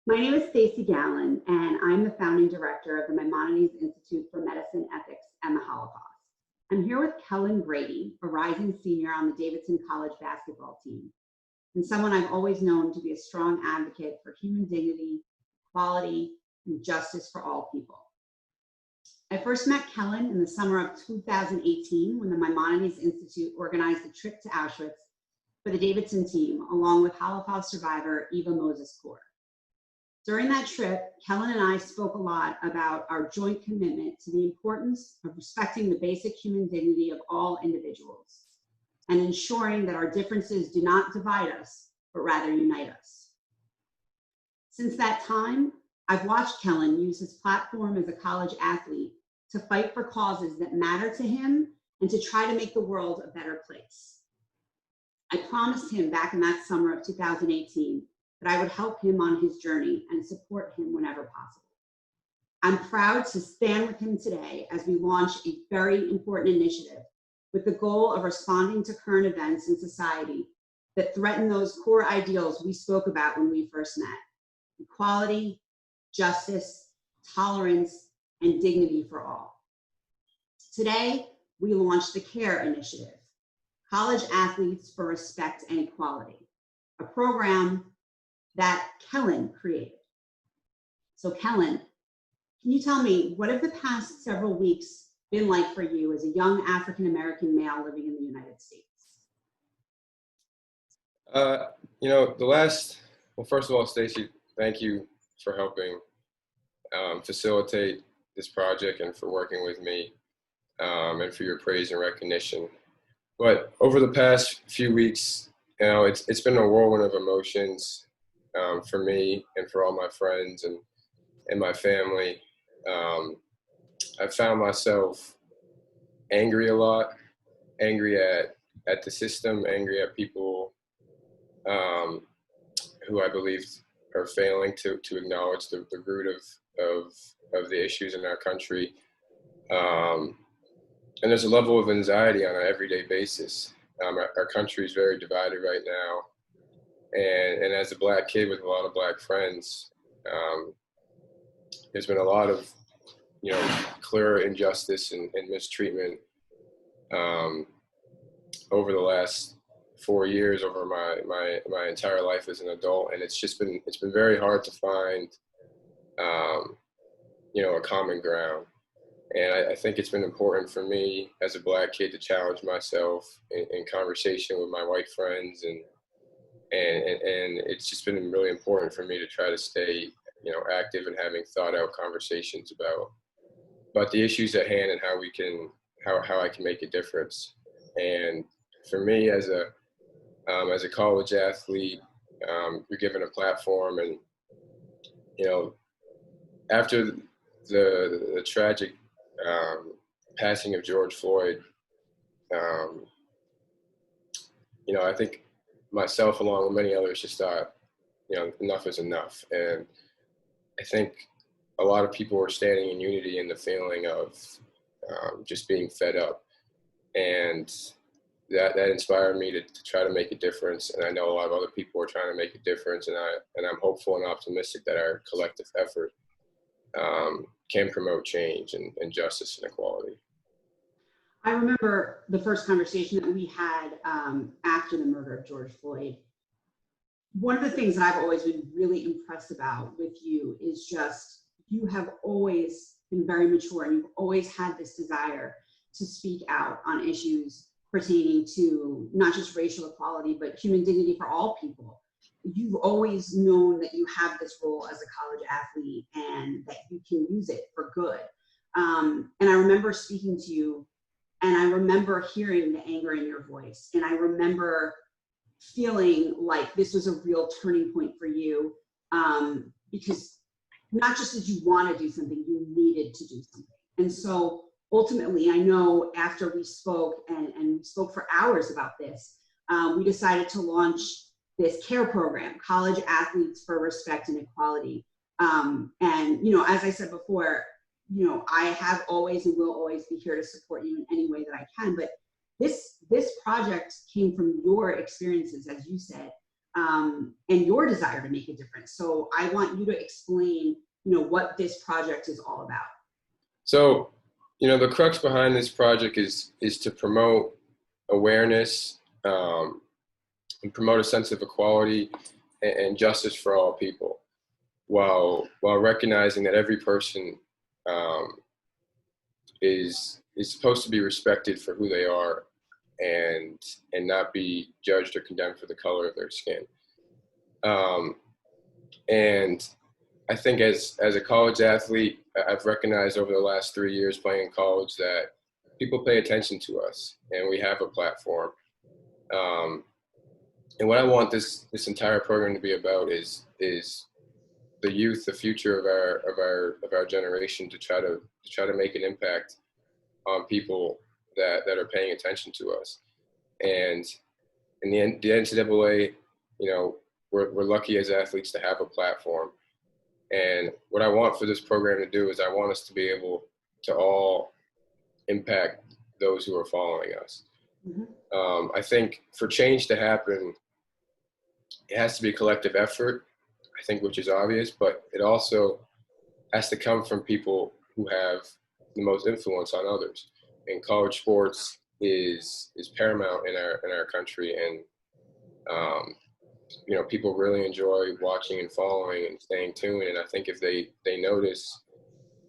My name is Stacy Gallin, and I'm the founding director of the Maimonides Institute for Medicine, Ethics, and the Holocaust. I'm here with Kellan Grady, a rising senior on the Davidson College basketball team, and someone I've always known to be a strong advocate for human dignity, equality, and justice for all people. I first met Kellan in the summer of 2018 when the Maimonides Institute organized a trip to Auschwitz for the Davidson team, along with Holocaust survivor Eva Moses-Core. During that trip, Kellan and I spoke a lot about our joint commitment to the importance of respecting the basic human dignity of all individuals and ensuring that our differences do not divide us, but rather unite us. Since that time, I've watched Kellan use his platform as a college athlete to fight for causes that matter to him and to try to make the world a better place. I promised him back in that summer of 2018 that I would help him on his journey and support him whenever possible. I'm proud to stand with him today as we launch a very important initiative with the goal of responding to current events in society that threaten those core ideals we spoke about when we first met: equality, justice, tolerance, and dignity for all. Today, we launch the CARE initiative, College Athletes for Respect and Equality, a program that Kellan created. So Kellan, can you tell me, what have the past several weeks been like for you as a young African-American male living in the United States? Well, first of all, Stacy, thank you for helping facilitate this project and for working with me and for your praise and recognition. But over the past few weeks, it's been a whirlwind of emotions for me and for all my friends and my family. I found myself angry a lot, angry at the system, angry at people who I believe are failing to acknowledge the root of the issues in our country. And there's a level of anxiety on an everyday basis. Our country is very divided right now. And as a Black kid with a lot of Black friends, there's been a lot of, clear injustice and mistreatment over the last 4 years, over my entire life as an adult, and it's been very hard to find, a common ground. And I think it's been important for me as a Black kid to challenge myself in conversation with my white friends, and it's just been really important for me to try to stay, active and having thought out conversations about the issues at hand and how I can make a difference. And for me as a college athlete, you're given a platform, and after the tragic passing of George Floyd, I think myself, along with many others, just thought, enough is enough. And I think a lot of people were standing in unity in the feeling of just being fed up. And that inspired me to try to make a difference. And I know a lot of other people are trying to make a difference. And I'm hopeful and optimistic that our collective effort can promote change and justice and equality. I remember the first conversation that we had after the murder of George Floyd. One of the things that I've always been really impressed about with you is just, you have always been very mature, and you've always had this desire to speak out on issues pertaining to not just racial equality, but human dignity for all people. You've always known that you have this role as a college athlete and that you can use it for good. And I remember speaking to you, and I remember hearing the anger in your voice. And I remember feeling like this was a real turning point for you, because not just did you want to do something, you needed to do something. And so ultimately, I know after we spoke and we spoke for hours about this, we decided to launch this CARE program, College Athletes for Respect and Equality. And, as I said before, I have always and will always be here to support you in any way that I can. But this project came from your experiences, as you said, and your desire to make a difference. So I want you to explain, what this project is all about. So, the crux behind this project is to promote awareness, and promote a sense of equality and justice for all people, while recognizing that every person is supposed to be respected for who they are, and not be judged or condemned for the color of their skin. And I think as a college athlete, I've recognized over the last 3 years playing in college that people pay attention to us, and we have a platform. And what I want this entire program to be about is the youth, the future of our generation, to try to make an impact on people that are paying attention to us. And in the NCAA, we're lucky as athletes to have a platform. And what I want for this program to do is I want us to be able to all impact those who are following us. Mm-hmm. I think for change to happen, it has to be a collective effort, I think, which is obvious, but it also has to come from people who have the most influence on others. And college sports is paramount in our country, and people really enjoy watching and following and staying tuned. And I think if they notice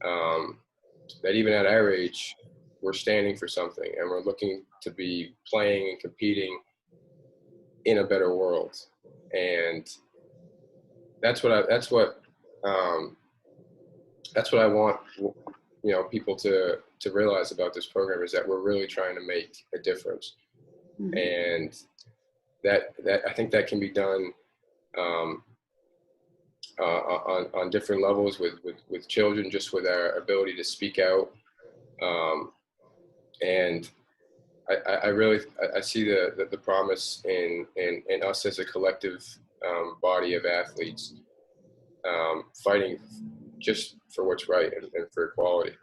that even at our age, we're standing for something and we're looking to be playing and competing in a better world. And that's what I want, people to realize about this program, is that we're really trying to make a difference. Mm-hmm. And that I think that can be done on different levels with children, just with our ability to speak out. And I really see the promise in us as a collective body of athletes fighting just for what's right and for equality.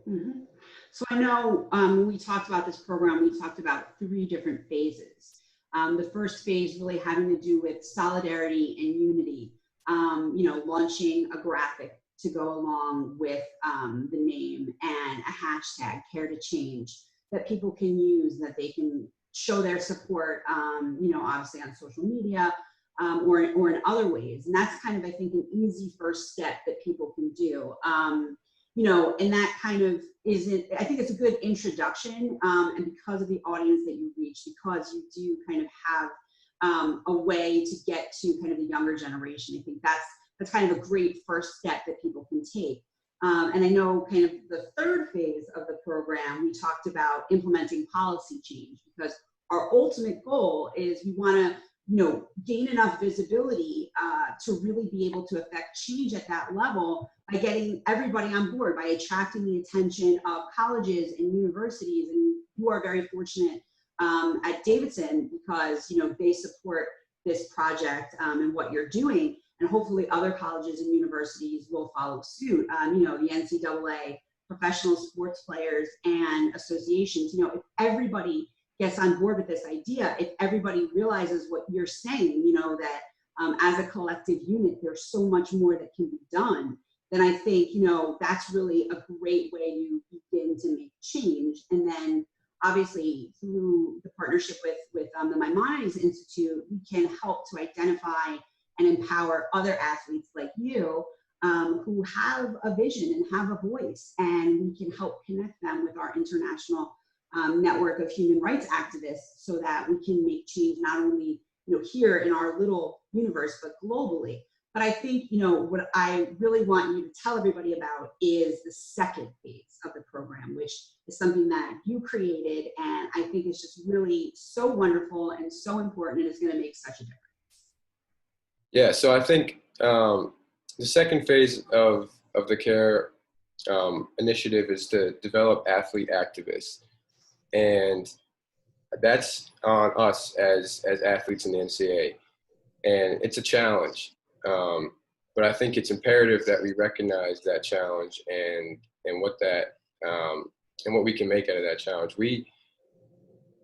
Mm-hmm. So I know when we talked about this program, we talked about 3 different phases. The first phase really having to do with solidarity and unity, launching a graphic to go along with the name, and a hashtag, Care to Change, that people can use, that they can show their support, obviously on social media, or in other ways. And that's kind of, I think, an easy first step that people can do. And that kind of I think it's a good introduction, and because of the audience that you reach, because you do kind of have a way to get to kind of the younger generation. I think that's kind of a great first step that people can take. And I know kind of the third phase of the program, we talked about implementing policy change, because our ultimate goal is we want to, gain enough visibility to really be able to affect change at that level by getting everybody on board, by attracting the attention of colleges and universities. And you are very fortunate at Davidson, because, they support this project and what you're doing. And hopefully other colleges and universities will follow suit. The NCAA, professional sports players and associations, if everybody gets on board with this idea, if everybody realizes what you're saying, that as a collective unit, there's so much more that can be done, then I think, that's really a great way to begin to make change. And then obviously through the partnership with the Maimonides Institute, we can help to identify and empower other athletes like you who have a vision and have a voice, and we can help connect them with our international network of human rights activists, so that we can make change not only here in our little universe, but globally. But I think what I really want you to tell everybody about is the second phase of the program, which is something that you created, and I think it's just really so wonderful and so important, and it's going to make such a difference. Yeah, so I think the second phase of the CARE initiative is to develop athlete activists. And that's on us as athletes in the NCAA. And it's a challenge. But I think it's imperative that we recognize that challenge and what we can make out of that challenge. We,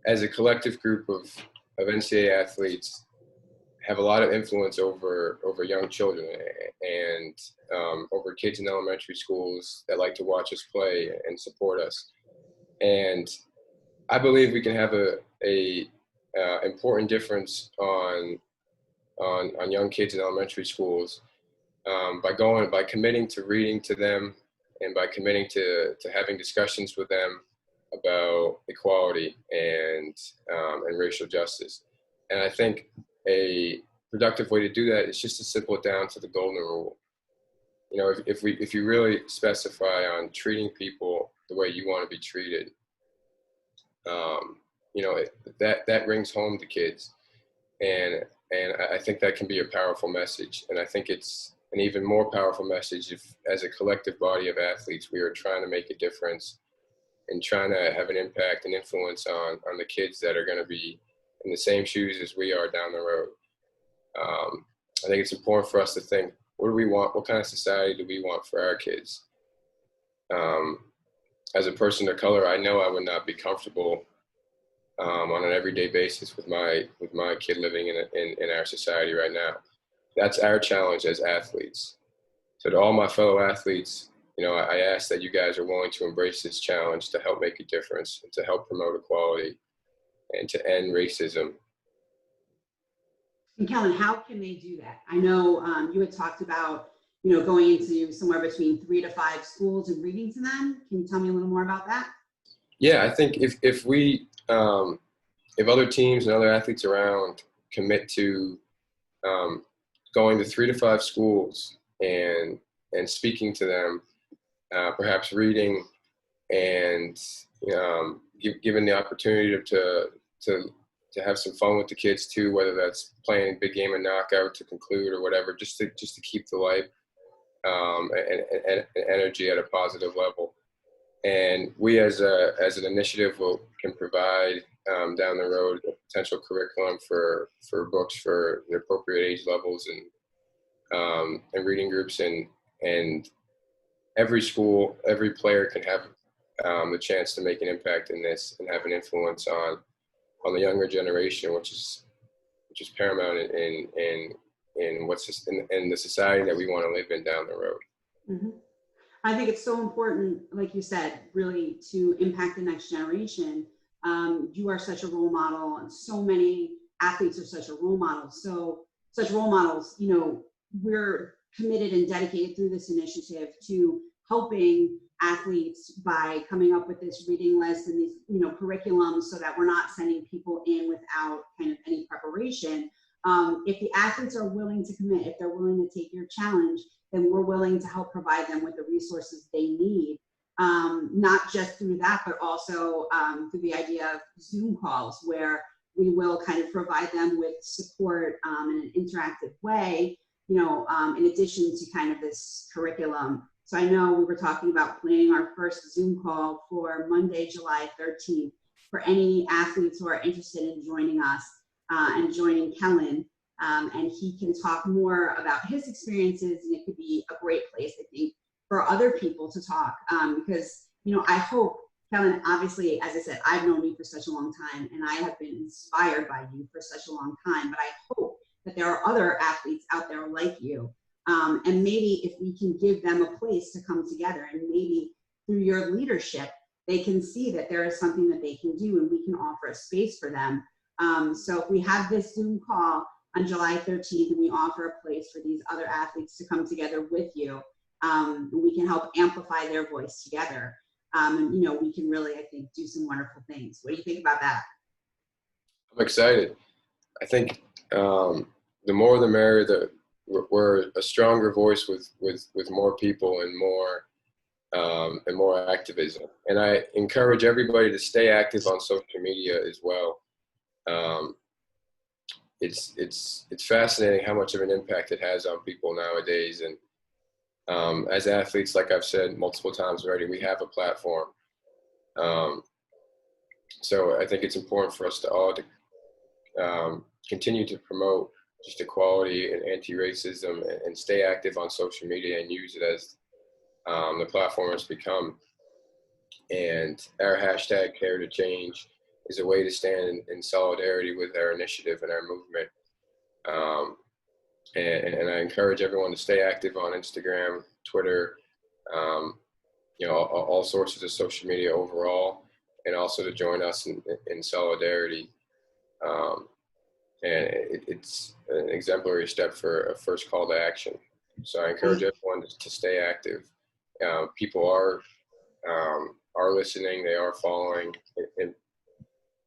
as a collective group of NCAA athletes, have a lot of influence over young children and over kids in elementary schools that like to watch us play and support us. And I believe we can have a important difference on young kids in elementary schools by committing to reading to them and by committing to having discussions with them about equality and racial justice. And I think a productive way to do that is just to simple it down to the golden rule. You know, if you really specify on treating people the way you want to be treated, you know, that rings home to kids, and I think that can be a powerful message. And I think it's an even more powerful message if, as a collective body of athletes, we are trying to make a difference and trying to have an impact and influence on the kids that are going to be in the same shoes as we are down the road. I think it's important for us to think, what do we want? What kind of society do we want for our kids? As a person of color, I know I would not be comfortable on an everyday basis with my kid living in our society right now. That's our challenge as athletes. So to all my fellow athletes, you know, I ask that you guys are willing to embrace this challenge to help make a difference, and to help promote equality, and to end racism. And Kellan, how can they do that? I know you had talked about, going into somewhere between 3 to 5 schools and reading to them. Can you tell me a little more about that? Yeah, I think if other teams and other athletes around commit to going to 3 to 5 schools and speaking to them, perhaps reading and given the opportunity to have some fun with the kids too, whether that's playing big game and knockout to conclude or whatever, just to keep the life and energy at a positive level. And we as an initiative can provide down the road a potential curriculum for books for the appropriate age levels and reading groups, and every school, every player can have the chance to make an impact in this and have an influence on the younger generation, which is paramount in what's in the society that we want to live in down the road. Mm-hmm. I think it's so important, like you said, really to impact the next generation. You are such a role model, and so many athletes are such a role model. So such role models, we're committed and dedicated through this initiative to helping athletes by coming up with this reading list and these, curriculums, so that we're not sending people in without kind of any preparation. If the athletes are willing to commit, if they're willing to take your challenge, then we're willing to help provide them with the resources they need, not just through that, but also through the idea of Zoom calls, where we will kind of provide them with support in an interactive way, in addition to kind of this curriculum. So I know we were talking about planning our first Zoom call for Monday, July 13th, for any athletes who are interested in joining us and joining Kellan. And he can talk more about his experiences, and it could be a great place, I think, for other people to talk. Because, I hope, Kellan, obviously, as I said, I've known you for such a long time, and I have been inspired by you for such a long time, but I hope that there are other athletes out there like you. And maybe if we can give them a place to come together, and maybe through your leadership, they can see that there is something that they can do, and we can offer a space for them. So if we have this Zoom call on July 13th, and we offer a place for these other athletes to come together with you, we can help amplify their voice together. And, we can really, I think, do some wonderful things. What do you think about that? I'm excited. I think the more the merrier. We're a stronger voice with more people and more activism. And I encourage everybody to stay active on social media as well. It's fascinating how much of an impact it has on people nowadays. And as athletes, like I've said multiple times already, we have a platform. So I think it's important for us to all continue to promote just equality and anti-racism, and stay active on social media and use it as the platform has become. And our hashtag Care to Change is a way to stand in solidarity with our initiative and our movement. Um, and I encourage everyone to stay active on Instagram, Twitter, all sources of social media overall, and also to join us in solidarity. Um, and it's an exemplary step for a first call to action. So I encourage everyone to stay active. People are listening, they are following.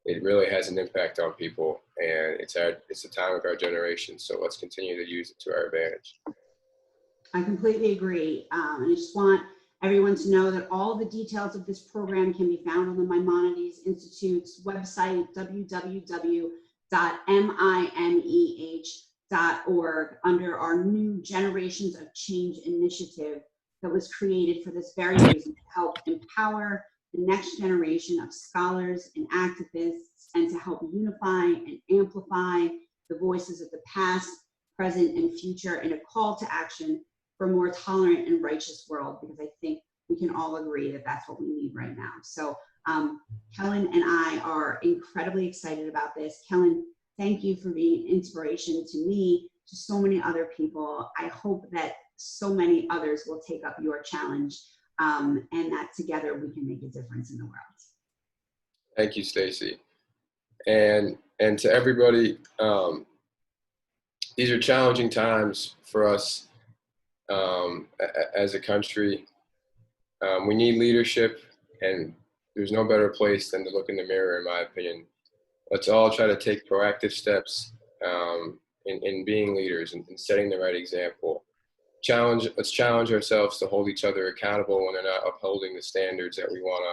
It really has an impact on people, and it's the time of our generation. So let's continue to use it to our advantage. I completely agree. And I just want everyone to know that all the details of this program can be found on the Maimonides Institute's website, www.mimeh.org, under our new Generations of Change initiative that was created for this very reason, to help empower the next generation of scholars and activists, and to help unify and amplify the voices of the past, present, and future in a call to action for a more tolerant and righteous world, because I think we can all agree that that's what we need right now. So Kellan and I are incredibly excited about this. Kellan, thank you for being an inspiration to me, to so many other people. I hope that so many others will take up your challenge, and that together we can make a difference in the world. Thank you, Stacy. And to everybody, these are challenging times for us as a country. We need leadership, and there's no better place than to look in the mirror, in my opinion. Let's all try to take proactive steps in being leaders and setting the right example. Let's challenge ourselves to hold each other accountable when they're not upholding the standards that we want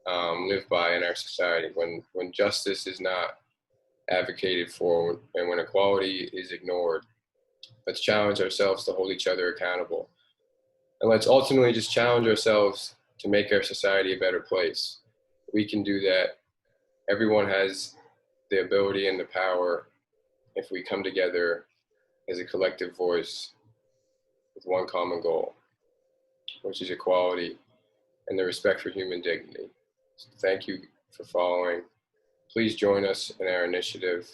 to live by in our society. When justice is not advocated for, and when equality is ignored, let's challenge ourselves to hold each other accountable. And let's ultimately just challenge ourselves to make our society a better place. We can do that. Everyone has the ability and the power if we come together as a collective voice with one common goal, which is equality and the respect for human dignity. So thank you for following. Please join us in our initiative.